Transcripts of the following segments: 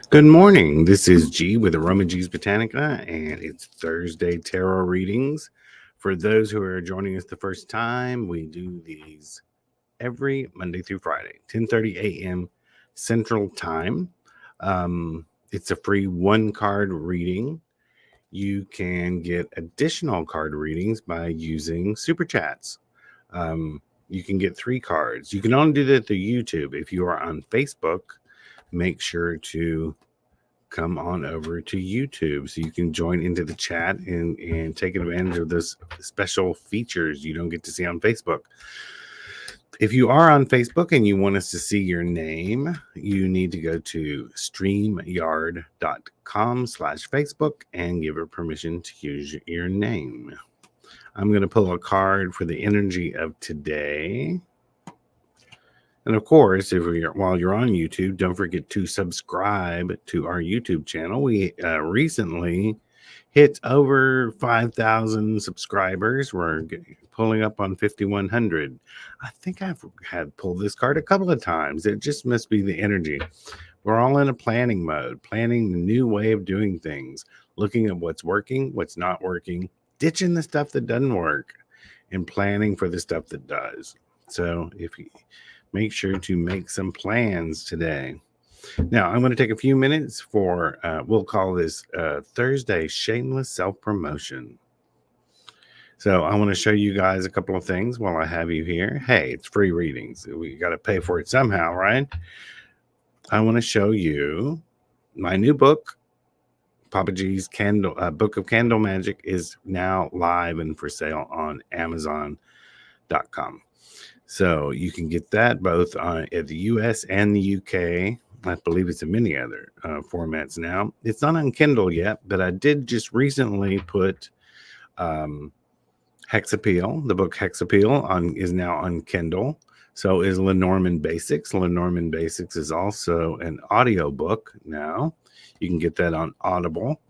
Good morning. This is G with Aroma G's Botanica, and it's Thursday tarot readings. For those who are joining us the first time, we do these every Monday through Friday, 10:30 a.m. Central Time. It's a free one-card reading. You can get additional card readings by using Super Chats. You can get 3 cards. You can only do that through YouTube. If you are on Facebook, make sure to come on over to YouTube so you can join into the chat and take advantage of those special features you don't get to see on Facebook. If you are on Facebook and you want us to see your name, you need to go to streamyard.com/Facebook and give it permission to use your name. I'm going to pull a card for the energy of today. And of course, while you're on YouTube, don't forget to subscribe to our YouTube channel. We recently hit over 5,000 subscribers. We're pulling up on 5,100. I think I've had pulled this card a couple of times. It just must be the energy. We're all in a planning mode, planning the new way of doing things, looking at what's working, what's not working, ditching the stuff that doesn't work, and planning for the stuff that does. So if you make sure to make some plans today. Now, I'm going to take a few minutes for, we'll call this Thursday Shameless Self-Promotion. So I want to show you guys a couple of things while I have you here. Hey, it's free readings. We got to pay for it somehow, right? I want to show you my new book, Papa G's Book of Candle Magic, is now live and for sale on Amazon.com. So you can get that both at the US and the UK. I believe it's in many other formats now. It's not on Kindle yet, but I did just recently put Hexappeal. The book Hexappeal is now on Kindle. So is Lenormand Basics. Lenormand Basics is also an audio book now. You can get that on Audible.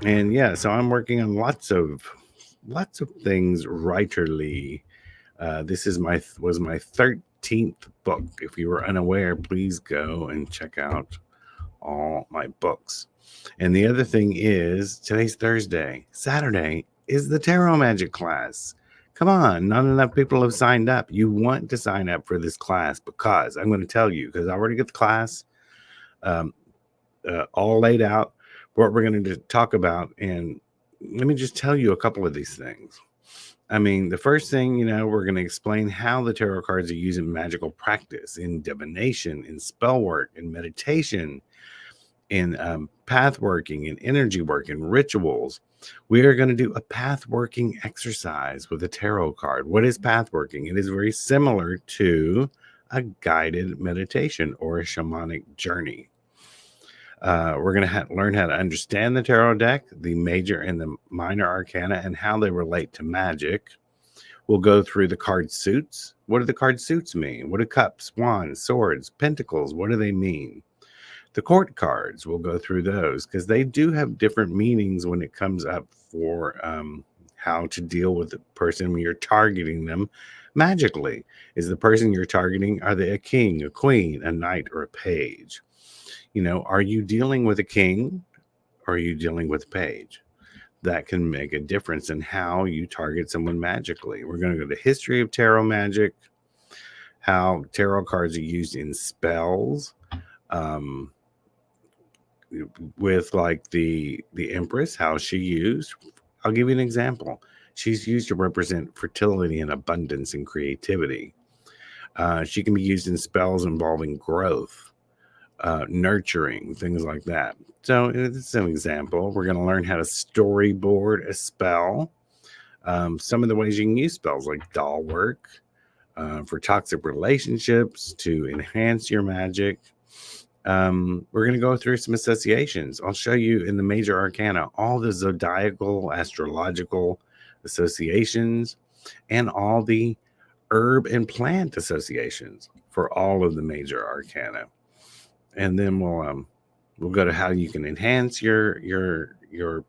And yeah, so I'm working on lots of things writerly. This was my 13th book. If you were unaware, please go and check out all my books. And the other thing is, today's Thursday. Saturday is the Tarot Magic class. Come on, not enough people have signed up. You want to sign up for this class because I'm going to tell you, because I already got the class all laid out, what we're going to talk about. And let me just tell you a couple of these things. I mean, the first thing, we're going to explain how the tarot cards are used in magical practice, in divination, in spell work, in meditation, in path working, in energy work, in rituals. We are going to do a path working exercise with a tarot card. What is path working? It is very similar to a guided meditation or a shamanic journey. We're going to learn how to understand the tarot deck, the major and the minor arcana, and how they relate to magic. We'll go through the card suits. What do the card suits mean? What do cups, wands, swords, pentacles, what do they mean? The court cards, we'll go through those because they do have different meanings when it comes up for how to deal with the person when you're targeting them magically. Is the person you're targeting, are they a king, a queen, a knight, or a page? Are you dealing with a king or are you dealing with a page? That can make a difference in how you target someone magically. We're going to go to the history of tarot magic, how tarot cards are used in spells, with like the Empress, how she used. I'll give you an example. She's used to represent fertility and abundance and creativity. She can be used in spells involving growth, nurturing, things like that. So this is an example. We're going to learn how to storyboard a spell. Some of the ways you can use spells, like doll work, for toxic relationships, to enhance your magic. We're going to go through some associations. I'll show you in the major arcana all the zodiacal, astrological associations, and all the herb and plant associations for all of the major arcana. And then we'll go to how you can enhance your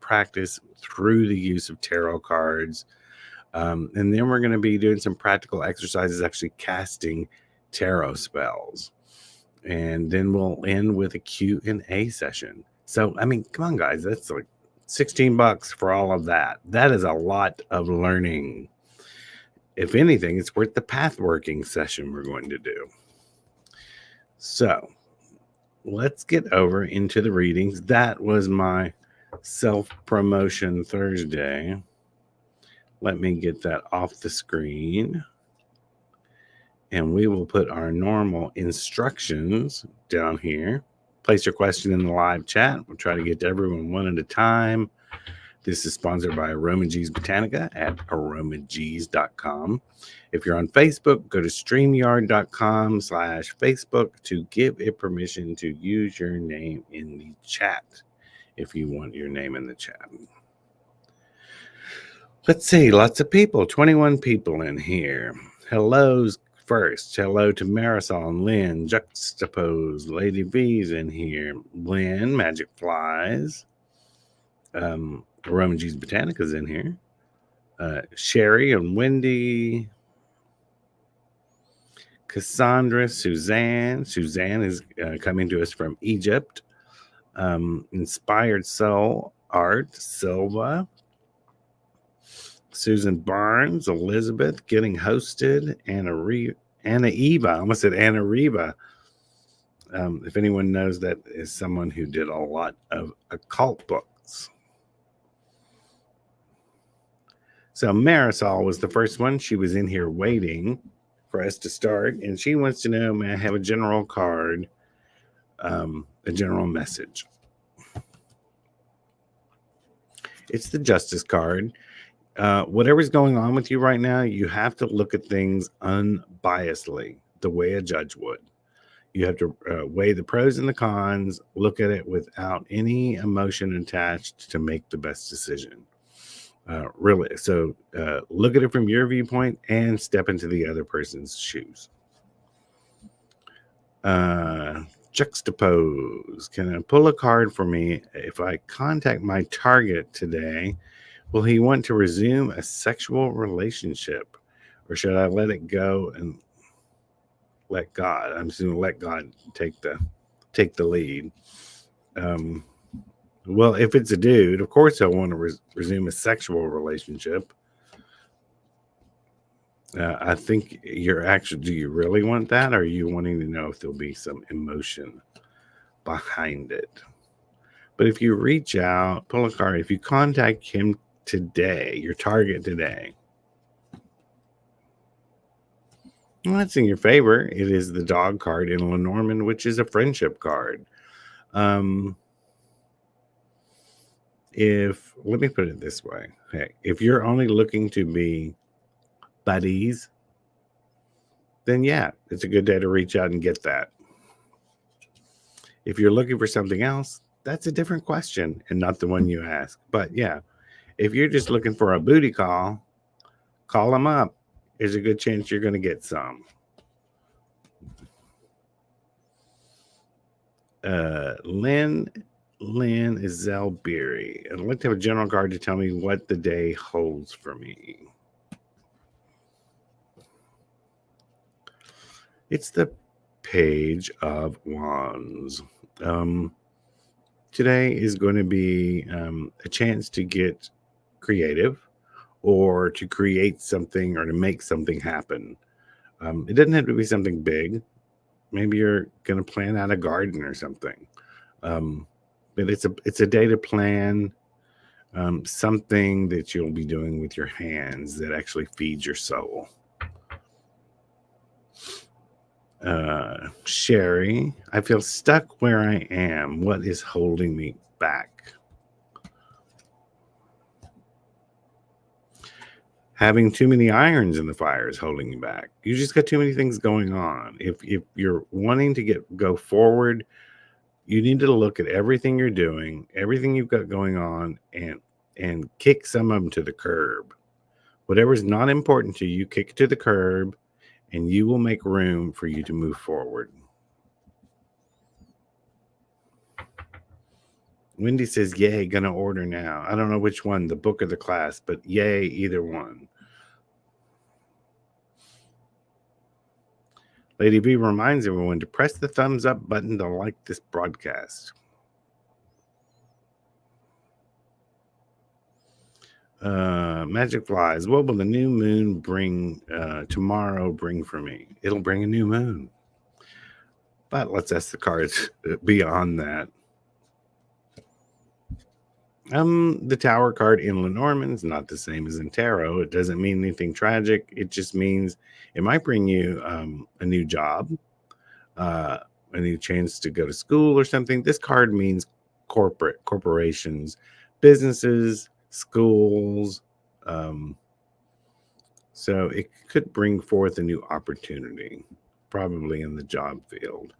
practice through the use of tarot cards. And then we're going to be doing some practical exercises, actually casting tarot spells. And then we'll end with a Q&A session. So, I mean, come on, guys. That's like $16 for all of that. That is a lot of learning. If anything, it's worth the path working session we're going to do. So, let's get over into the readings. That was my self-promotion Thursday. Let me get that off the screen. And we will put our normal instructions down here. Place your question in the live chat. We'll try to get to everyone one at a time. This is sponsored by Aroma G's Botanica at aromagees.com. If you're on Facebook, go to streamyard.com/Facebook to give it permission to use your name in the chat if you want your name in the chat. Let's see, lots of people, 21 people in here. Hellos first. Hello to Marisol and Lynn, Juxtapose, Lady V's in here, Lynn, Magic Flies, Roman G's Botanica's in here, Sherry and Wendy, Cassandra, Suzanne. Suzanne is coming to us from Egypt. Inspired Soul, Art, Silva, Susan Barnes, Elizabeth, Getting Hosted, Anna Eva. I almost said Anna Reba. If anyone knows, that is someone who did a lot of occult books. So Marisol was the first one. She was in here waiting for us to start, and she wants to know, may I have a general card, a general message? It's the Justice card. Whatever's going on with you right now, you have to look at things unbiasedly, the way a judge would. You have to weigh the pros and the cons, look at it without any emotion attached to make the best decision. Really. So look at it from your viewpoint and step into the other person's shoes. Juxtapose. Can I pull a card for me? If I contact my target today, will he want to resume a sexual relationship, or should I let it go and let God? I'm just going to let God take the lead. Well, if it's a dude, of course he'll want to resume a sexual relationship. I think you're actually, do you really want that? Or are you wanting to know if there'll be some emotion behind it? But if you reach out, pull a card, if you contact him today, your target today, well, that's in your favor. It is the dog card in Lenormand, which is a friendship card. Let me put it this way. Hey, if you're only looking to be buddies, then yeah, it's a good day to reach out and get that. If you're looking for something else, that's a different question and not the one you ask. But yeah, if you're just looking for a booty call them up. There's a good chance you're going to get some. Lynn is Zelberry. I'd like to have a general card to tell me what the day holds for me. It's the Page of Wands. Today is going to be a chance to get creative or to create something or to make something happen. It doesn't have to be something big. Maybe you're going to plan out a garden or something. But it's a day to plan something that you'll be doing with your hands that actually feeds your soul. Sherry, I feel stuck where I am. What is holding me back? Having too many irons in the fire is holding you back. You just got too many things going on. If you're wanting to go forward, you need to look at everything you're doing, everything you've got going on, and kick some of them to the curb. Whatever's not important to you, kick it to the curb, and you will make room for you to move forward. Wendy says, yay, gonna order now. I don't know which one, the book or the class, but yay, either one. Lady V reminds everyone to press the thumbs up button to like this broadcast. Magic Flies. What will the new moon bring tomorrow bring for me? It'll bring a new moon. But let's ask the cards beyond that. The Tower card in Lenormand is not the same as in Tarot. It doesn't mean anything tragic. It just means it might bring you a new job, a new chance to go to school or something. This card means corporations, businesses, schools. So it could bring forth a new opportunity, probably in the job field.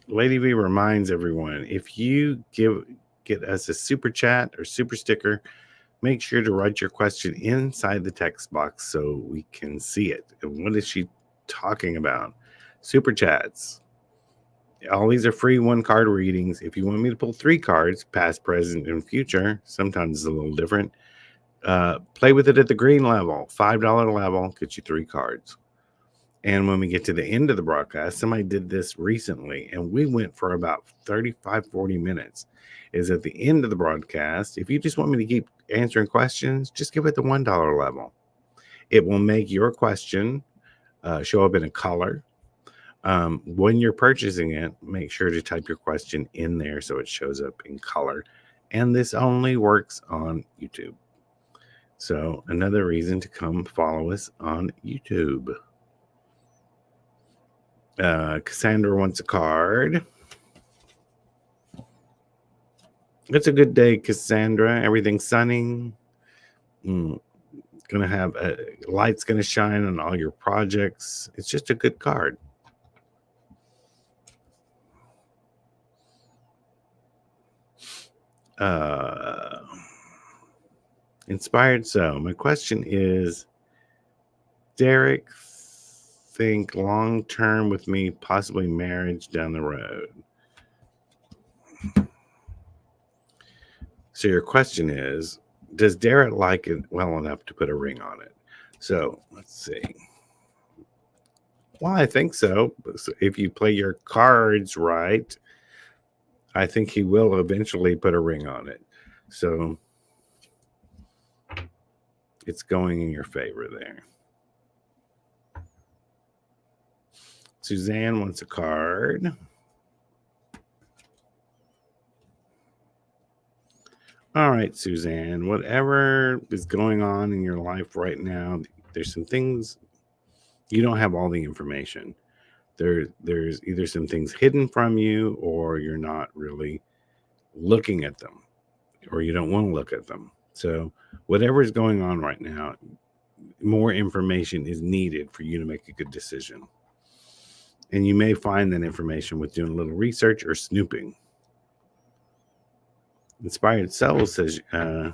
Lady V reminds everyone, if you get us a super chat or super sticker, make sure to write your question inside the text box so we can see it. And what is she talking about? Super chats. All these are free 1-card readings. If you want me to pull 3 cards, past, present, and future, sometimes it's a little different. Play with it at the green level, $5 level, get you 3 cards. And when we get to the end of the broadcast, somebody did this recently, and we went for about 35, 40 minutes. Is at the end of the broadcast, if you just want me to keep answering questions, just give it the $1 level. It will make your question show up in a color. When you're purchasing it, make sure to type your question in there so it shows up in color. And this only works on YouTube. So another reason to come follow us on YouTube. Cassandra wants a card. It's a good day, Cassandra. Everything's sunny. Gonna have light's gonna shine on all your projects. It's just a good card. Inspired So. My question is, Derek think long term with me, possibly marriage down the road. So your question is, does Derek like it well enough to put a ring on it? So let's see. Well, I think so. If you play your cards right, I think he will eventually put a ring on it. So it's going in your favor there. Suzanne wants a card. All right, Suzanne, whatever is going on in your life right now, there's some things you don't have all the information. There's either some things hidden from you, or you're not really looking at them, or you don't want to look at them. So whatever is going on right now, more information is needed for you to make a good decision. And you may find that information with doing a little research or snooping. Inspired Soul says, I'm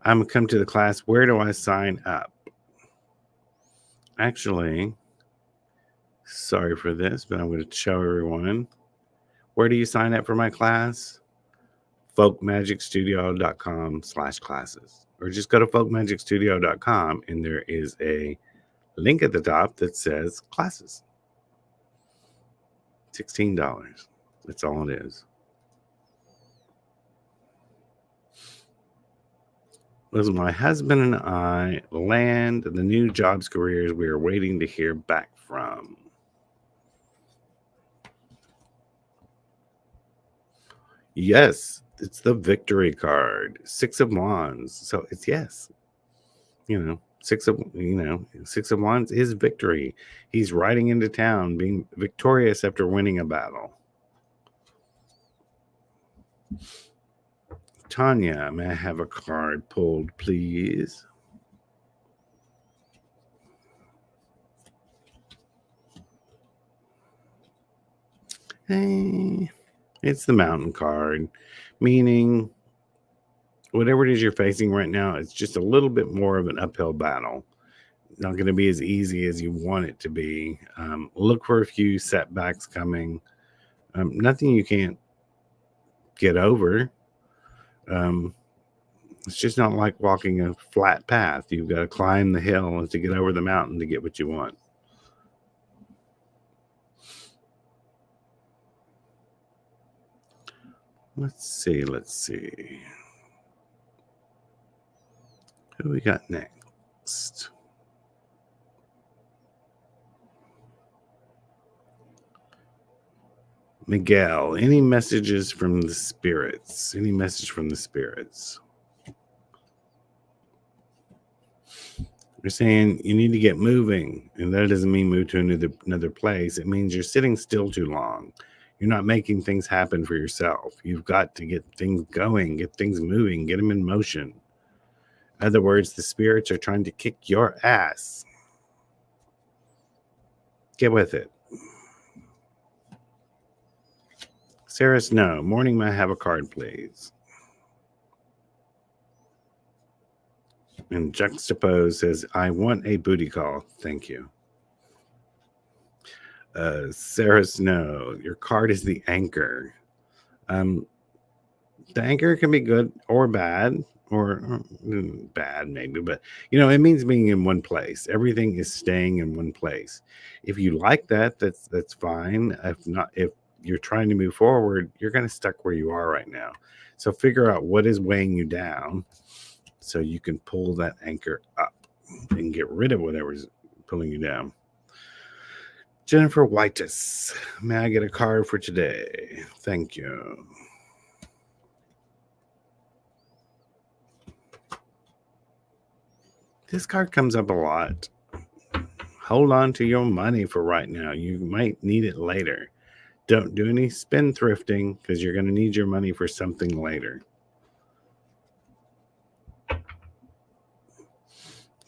going to come to the class. Where do I sign up? Actually, sorry for this, but I'm going to show everyone. Where do you sign up for my class? folkmagicstudio.com/classes. Or just go to folkmagicstudio.com and there is a link at the top that says classes. $16. That's all it is. As my husband and I land the new jobs careers we are waiting to hear back from. Yes, it's the victory card. 6 of Wands. So it's yes. Six of Wands is victory. He's riding into town, being victorious after winning a battle. Tanya, may I have a card pulled, please? Hey, it's the Mountain card, meaning whatever it is you're facing right now, it's just a little bit more of an uphill battle. Not going to be as easy as you want it to be. Look for a few setbacks coming. Nothing you can't get over. It's just not like walking a flat path. You've got to climb the hill to get over the mountain to get what you want. Let's see. Who we got next? Miguel, any messages from the spirits? Any message from the spirits? They're saying you need to get moving, and that doesn't mean move to another place. It means you're sitting still too long. You're not making things happen for yourself. You've got to get things going, get things moving, get them in motion. In other words, the spirits are trying to kick your ass. Get with it. Sarah Snow, morning, may I have a card, please? And Juxtapose says, I want a booty call. Thank you. Sarah Snow, your card is the anchor. The anchor can be good or bad, or bad maybe, but it means being in one place. Everything is staying in one place. If you like that, that's fine. If not, if you're trying to move forward, you're kind of stuck where you are right now. So figure out what is weighing you down so you can pull that anchor up and get rid of whatever's pulling you down. Jennifer Whitus, may I get a card for today? Thank you. This card comes up a lot. Hold on to your money for right now. You might need it later. Don't do any spendthrifting because you're going to need your money for something later.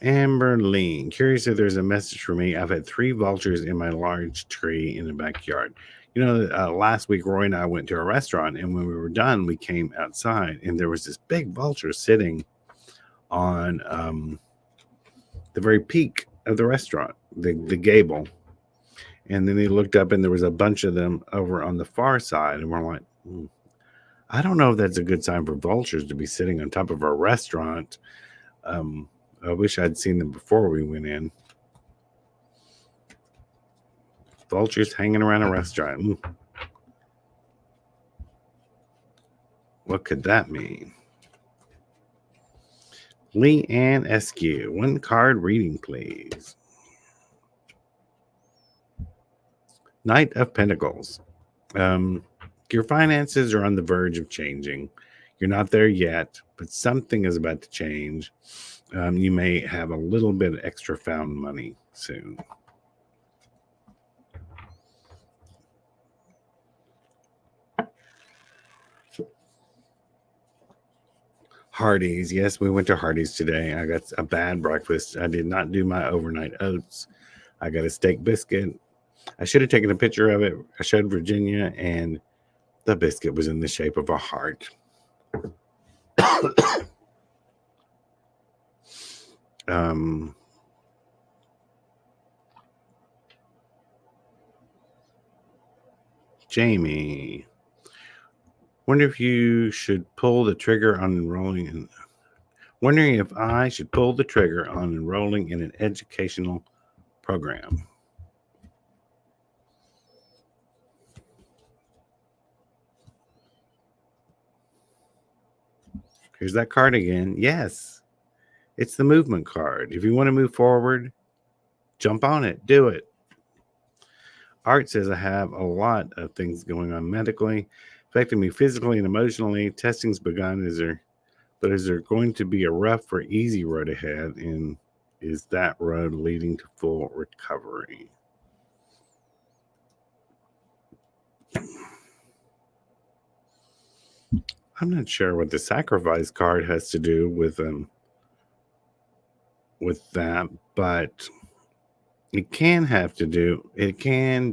Amber Lean, curious if there's a message for me. I've had 3 vultures in my large tree in the backyard. Last week, Roy and I went to a restaurant, and when we were done, we came outside, and there was this big vulture sitting on the very peak of the restaurant, the gable. And then they looked up, and there was a bunch of them over on the far side, and we're like, I don't know if that's a good sign for vultures to be sitting on top of a restaurant. I wish I'd seen them before we went in. Vultures hanging around a restaurant. What could that mean? Lee Ann Eskew, 1 card reading, please. Knight of Pentacles. Your finances are on the verge of changing. You're not there yet, but something is about to change. You may have a little bit of extra found money soon. Hardee's. Yes, we went to Hardee's today. I got a bad breakfast. I did not do my overnight oats. I got a steak biscuit. I should have taken a picture of it. I showed Virginia, and the biscuit was in the shape of a heart. Jamie, wonder if you should pull the trigger on enrolling wondering if I should pull the trigger on enrolling in an educational program. Here's that card again. Yes, it's the movement card. If you want to move forward, jump on it. Do it. Art says I have a lot of things going on medically, affecting me physically and emotionally. Testing's begun. Is there going to be a rough or easy road ahead? And is that road leading to full recovery? I'm not sure what the sacrifice card has to do with that, but it can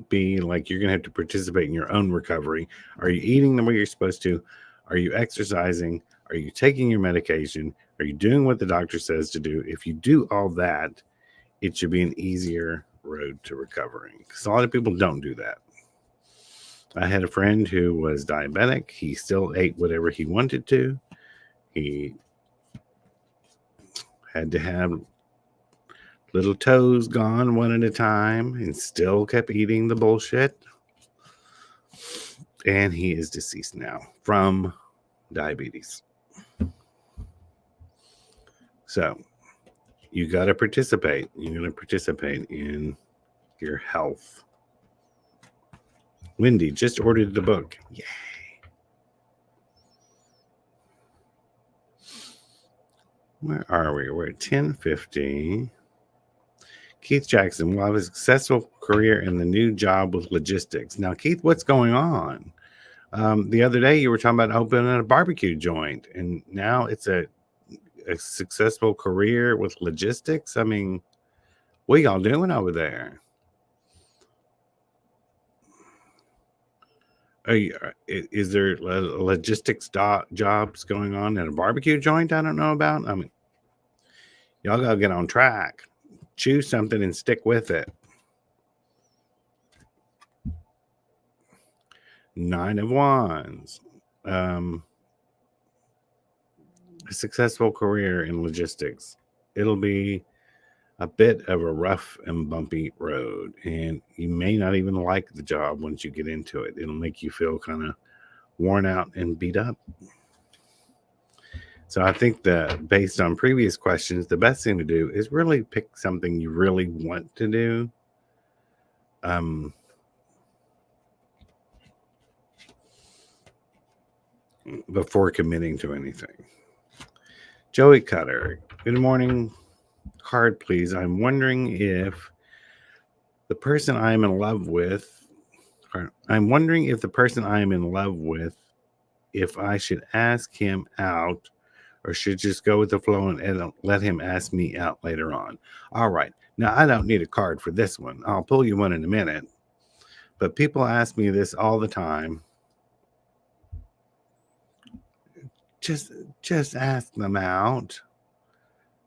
be like you're going to have to participate in your own recovery. Are you eating the way you're supposed to? Are you exercising? Are you taking your medication? Are you doing what the doctor says to do? If you do all that, it should be an easier road to recovery, because a lot of people don't do that. I had a friend who was diabetic. He still ate whatever he wanted to. He had to have little toes gone one at a time and still kept eating the bullshit. And he is deceased now from diabetes. So you got to participate. You're going to participate in your health. Wendy just ordered the book. Yay. Where are we? We're at 10:50. Keith Jackson will have a successful career in the new job with logistics. Now, Keith, what's going on? The other day you were talking about opening a barbecue joint, and now it's a successful career with logistics. I mean, what y'all doing over there? Is there logistics jobs going on in a barbecue joint I don't know about? I mean, y'all gotta get on track. Choose something and stick with it. 9 of Wands. A successful career in logistics. It'll be a bit of a rough and bumpy road, and you may not even like the job once you get into it. It'll make you feel kind of worn out and beat up. So I think that based on previous questions, the best thing to do is really pick something you really want to do. Before committing to anything. Joey Cutter, good morning. Card, please. I'm wondering if the person I'm in love with, if I should ask him out or should just go with the flow and let him ask me out later on. All right. Now, I don't need a card for this one. I'll pull you one in a minute. But people ask me this all the time. Just ask them out.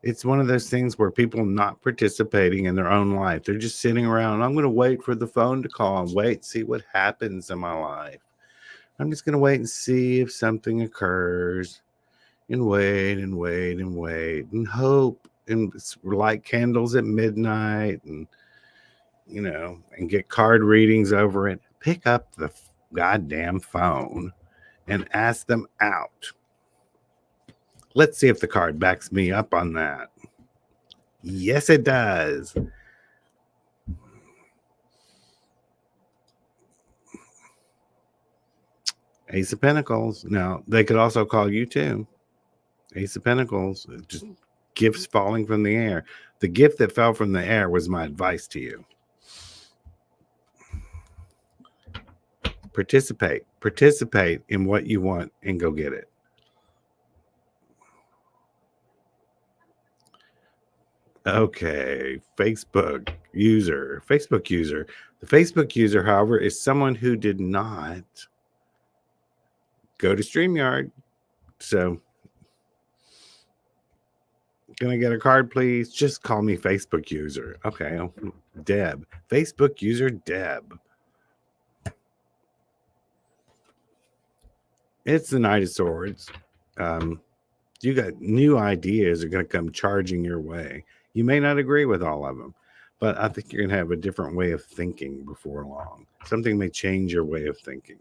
It's one of those things where people not participating in their own life. They're just sitting around. I'm going to wait for the phone to call and wait, see what happens in my life. I'm just going to wait and see if something occurs and wait and wait and wait and hope and light candles at midnight and, and get card readings over it. Pick up the goddamn phone and ask them out. Let's see if the card backs me up on that. Yes, it does. Ace of Pentacles. Now, they could also call you too. Ace of Pentacles. Just gifts falling from the air. The gift that fell from the air was my advice to you. Participate. Participate in what you want and go get it. Okay, Facebook user. The Facebook user, however, is someone who did not go to StreamYard. So, can I get a card, please? Just call me Facebook user. Okay, Deb. Facebook user Deb. It's the Knight of Swords. You got new ideas are going to come charging your way. You may not agree with all of them, but I think you're going to have a different way of thinking before long. Something may change your way of thinking.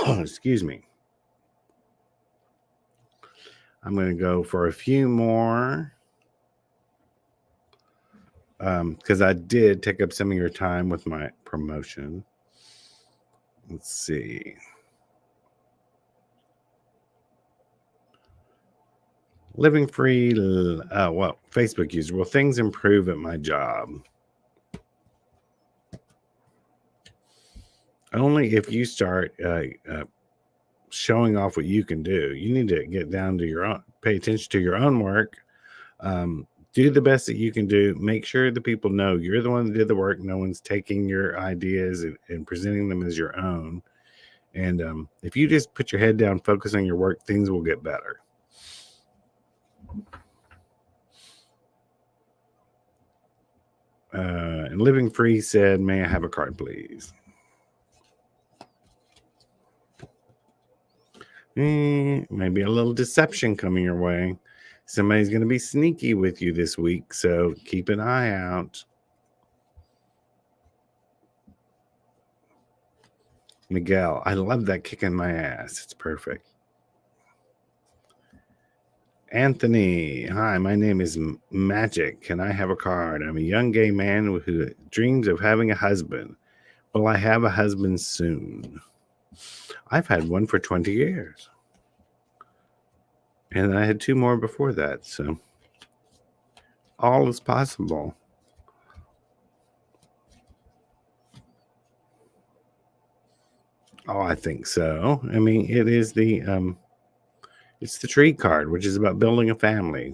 Excuse me. I'm going to go for a few more because I did take up some of your time with my promotion. Let's see. Living free. Facebook user. Will things improve at my job? Only if you start showing off what you can do. You need to get down to your own, pay attention to your own work. Do the best that you can do. Make sure the people know you're the one that did the work. No one's taking your ideas and presenting them as your own. And if you just put your head down, focus on your work, things will get better. And Living Free said, may I have a card, please? Maybe a little deception coming your way. Somebody's going to be sneaky with you this week, so keep an eye out. Miguel, I love that kicking my ass. It's perfect. Anthony, hi, my name is Magic. Can I have a card? I'm a young gay man who dreams of having a husband. Will I have a husband soon? I've had one for 20 years. And I had two more before that, so all is possible. Oh, I think so. I mean, it is it's the tree card, which is about building a family,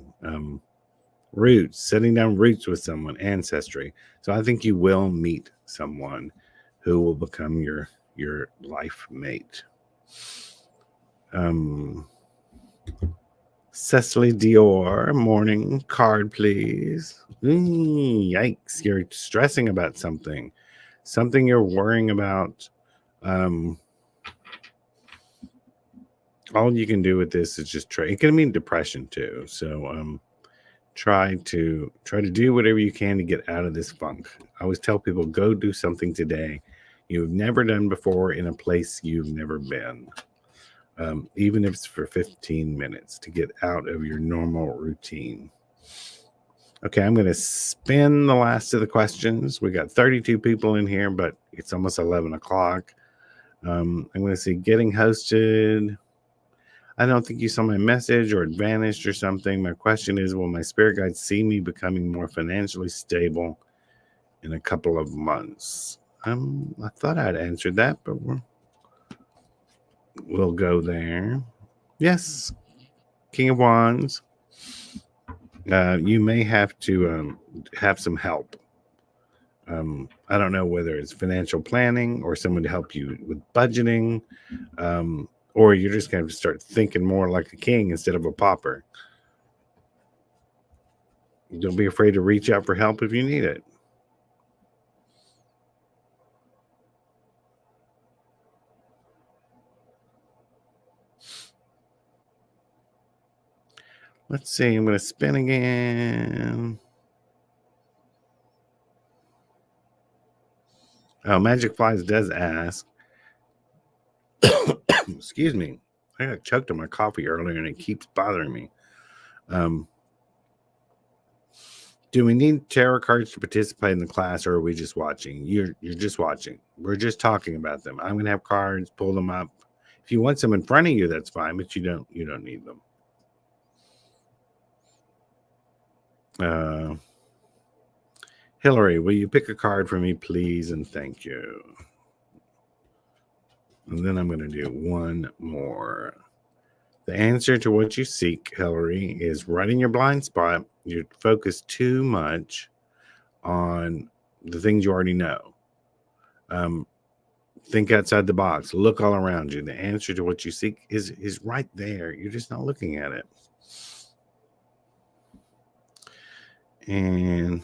roots, setting down roots with someone, ancestry. So I think you will meet someone who will become your life mate. Cecily Dior, morning card, please. Yikes! You're stressing about something you're worrying about. All you can do with this is just try. It can mean depression too. So try to do whatever you can to get out of this funk. I always tell people, go do something today you've never done before in a place you've never been, even if it's for 15 minutes, to get out of your normal routine. Okay, I'm going to spin the last of the questions. We got 32 people in here, but it's almost 11 o'clock. I'm going to see getting hosted. I don't think you saw my message or it vanished or something. My question is, will my spirit guides see me becoming more financially stable in a couple of months? I thought I'd answered that, but we'll go there. Yes, King of Wands. You may have to have some help. I don't know whether it's financial planning or someone to help you with budgeting, or you're just going to start thinking more like a king instead of a pauper. Don't be afraid to reach out for help if you need it. Let's see. I'm going to spin again. Oh, Magic Flies does ask. Excuse me. I got choked on my coffee earlier and it keeps bothering me. Do we need tarot cards to participate in the class, or are we just watching? You're just watching. We're just talking about them. I'm going to have cards, pull them up. If you want some in front of you, that's fine, but you don't need them. Hillary, will you pick a card for me, please? And thank you. And then I'm going to do one more. The answer to what you seek, Hillary, is right in your blind spot. You're focused too much on the things you already know. Think outside the box. Look all around you. The answer to what you seek is right there. You're just not looking at it. And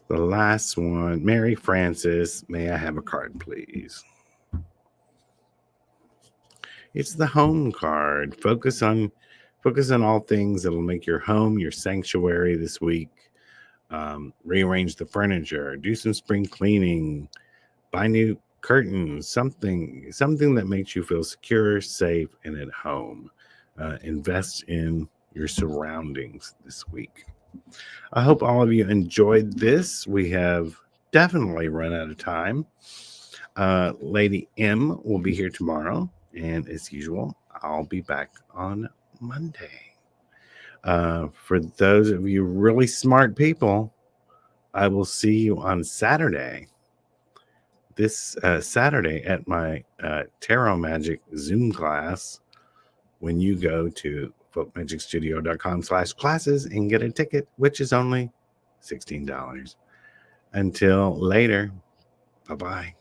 the last one, Mary Frances, may I have a card, please? It's the home card. Focus on all things that will make your home your sanctuary this week. Rearrange the furniture, do some spring cleaning, buy new curtains, something that makes you feel secure, safe, and at home. Invest in your surroundings this week. I hope all of you enjoyed this. We have definitely run out of time. Lady M will be here tomorrow, and as usual, I'll be back on Monday. For those of you really smart people, I will see you on Saturday. This Saturday at my Tarot Magic Zoom class, when you go to folkmagicstudio.com/classes and get a ticket, which is only $16. Until later, bye-bye.